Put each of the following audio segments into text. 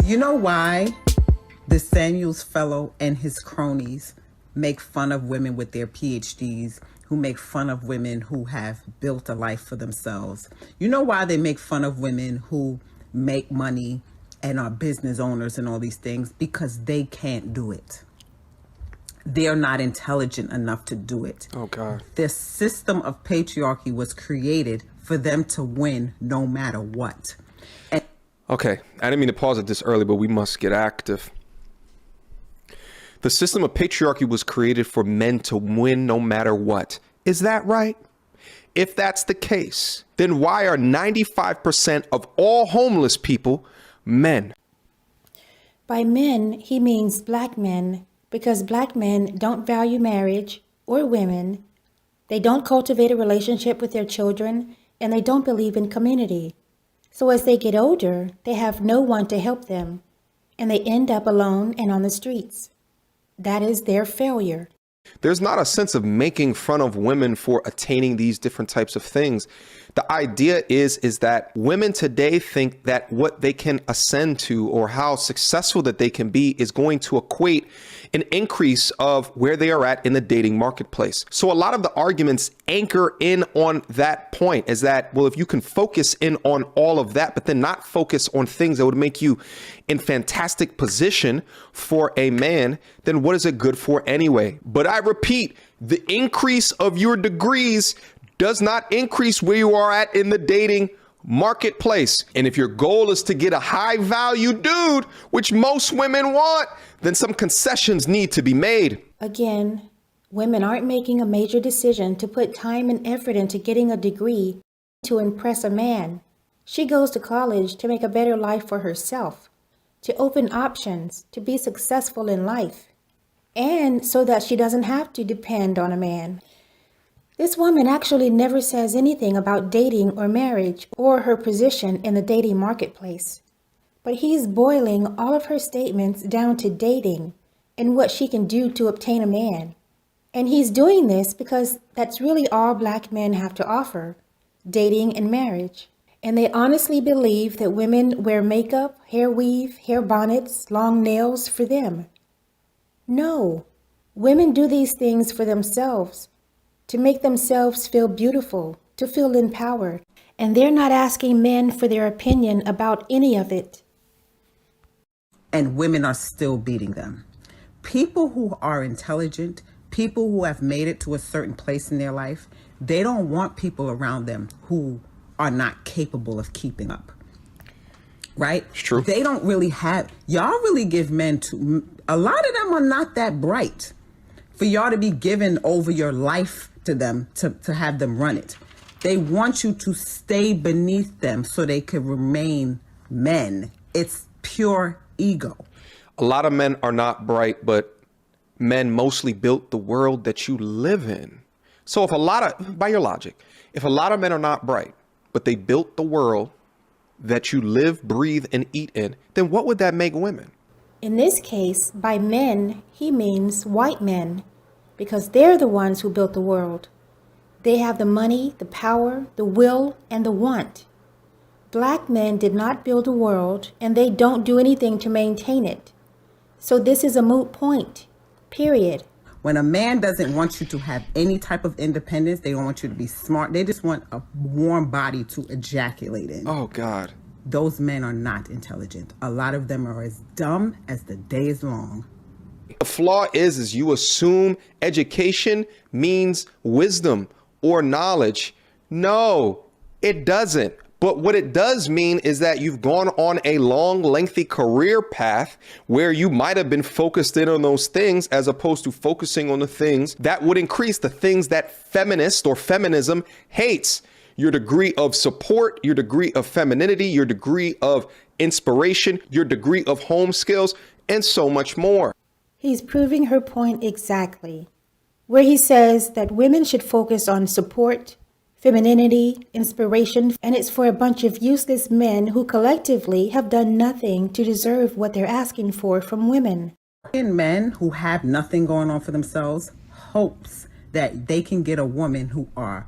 You know why the Samuels Fellow and his cronies make fun of women with their PhDs, who make fun of women who have built a life for themselves? You know why they make fun of women who make money and are business owners and all these things? Because they can't do it. They're not intelligent enough to do it. Oh, God. The system of patriarchy was created for them to win no matter what. Okay, I didn't mean to pause at this early, but we must get active. The system of patriarchy was created for men to win no matter what. Is that right? If that's the case, then why are 95% of all homeless people men? By men, he means black men, because black men don't value marriage or women. They don't cultivate a relationship with their children, and they don't believe in community. So as they get older, they have no one to help them, and they end up alone and on the streets. That is their failure. There's not a sense of making fun of women for attaining these different types of things. The idea is that women today think that what they can ascend to or how successful that they can be is going to equate an increase of where they are at in the dating marketplace. So a lot of the arguments anchor in on that point, is that, well, if you can focus in on all of that, but then not focus on things that would make you in fantastic position for a man, then what is it good for anyway? But I repeat, the increase of your degrees does not increase where you are at in the dating marketplace. And if your goal is to get a high value dude, which most women want, then some concessions need to be made. Again, women aren't making a major decision to put time and effort into getting a degree to impress a man. She goes to college to make a better life for herself, to open options, to be successful in life, and so that she doesn't have to depend on a man. This woman actually never says anything about dating or marriage or her position in the dating marketplace. But he's boiling all of her statements down to dating and what she can do to obtain a man. And he's doing this because that's really all black men have to offer, dating and marriage. And they honestly believe that women wear makeup, hair weave, hair bonnets, long nails for them. No, women do these things for themselves, to make themselves feel beautiful, to feel empowered. And they're not asking men for their opinion about any of it. And women are still beating them. People who are intelligent, people who have made it to a certain place in their life, they don't want people around them who are not capable of keeping up. Right? It's true. They don't really have, y'all really give men to, a lot of them are not that bright for y'all to be giving over your life to them, to have them run it. They want you to stay beneath them so they can remain men. It's pure ego. A lot of men are not bright, but men mostly built the world that you live in. So if a lot of, by your logic, if a lot of men are not bright, but they built the world that you live, breathe, and eat in, then what would that make women? In this case, by men, he means white men, because they're the ones who built the world. They have the money, the power, the will, and the want. Black men did not build a world, and they don't do anything to maintain it. So this is a moot point, period. When a man doesn't want you to have any type of independence, they don't want you to be smart. They just want a warm body to ejaculate in. Oh, God. Those men are not intelligent. A lot of them are as dumb as the day is long. The flaw is you assume education means wisdom or knowledge. No, it doesn't. But what it does mean is that you've gone on a long, lengthy career path where you might have been focused in on those things as opposed to focusing on the things that would increase the things that feminist or feminism hates. Your degree of support, your degree of femininity, your degree of inspiration, your degree of home skills, and so much more. He's proving her point exactly, where he says that women should focus on support, femininity, inspiration, and it's for a bunch of useless men who collectively have done nothing to deserve what they're asking for from women. Men who have nothing going on for themselves hopes that they can get a woman who are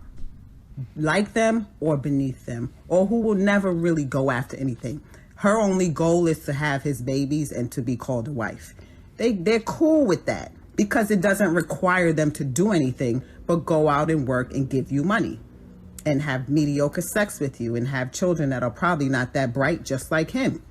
like them or beneath them, or who will never really go after anything. Her only goal is to have his babies and to be called a wife. They're cool with that because it doesn't require them to do anything but go out and work and give you money and have mediocre sex with you and have children that are probably not that bright, just like him.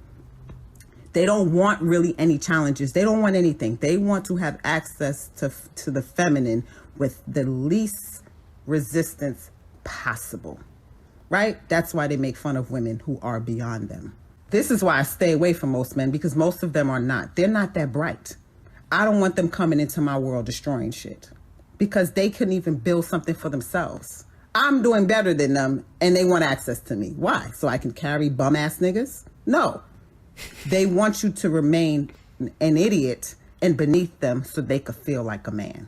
They don't want really any challenges. They don't want anything. They want to have access to the feminine with the least resistance possible, right? That's why they make fun of women who are beyond them. This is why I stay away from most men, because most of them are not. They're not that bright. I don't want them coming into my world destroying shit because they couldn't even build something for themselves. I'm doing better than them and they want access to me. Why? So I can carry bum ass niggas? No. They want you to remain an idiot and beneath them so they could feel like a man.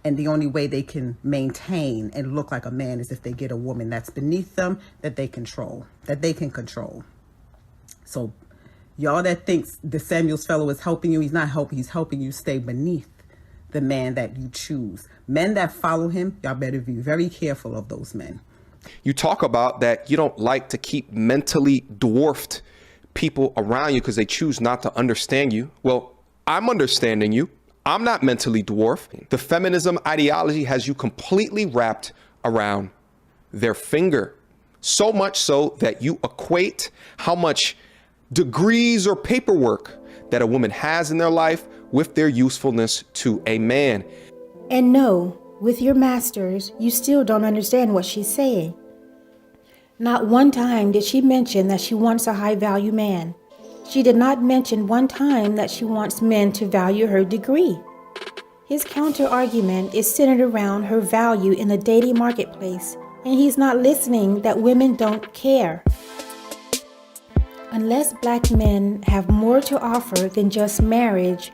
And the only way they can maintain and look like a man is if they get a woman that's beneath them that they can control. So y'all that thinks the Samuels fellow is helping you, he's not helping. He's helping you stay beneath the man that you choose. Men that follow him, y'all better be very careful of those men. You talk about that you don't like to keep mentally dwarfed people around you because they choose not to understand you. Well, I'm understanding you. I'm not mentally dwarfed. The feminism ideology has you completely wrapped around their finger. So much so that you equate how much degrees or paperwork that a woman has in their life with their usefulness to a man. And no, with your masters, you still don't understand what she's saying. Not one time did she mention that she wants a high-value man. She did not mention one time that she wants men to value her degree. His counter-argument is centered around her value in the dating marketplace, and he's not listening that women don't care. Unless black men have more to offer than just marriage,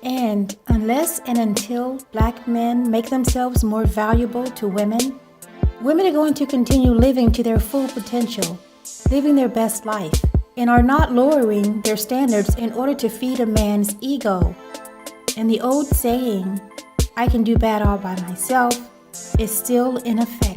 and unless and until black men make themselves more valuable to women, women are going to continue living to their full potential, living their best life, and are not lowering their standards in order to feed a man's ego. And the old saying, "I can do bad all by myself," is still in effect.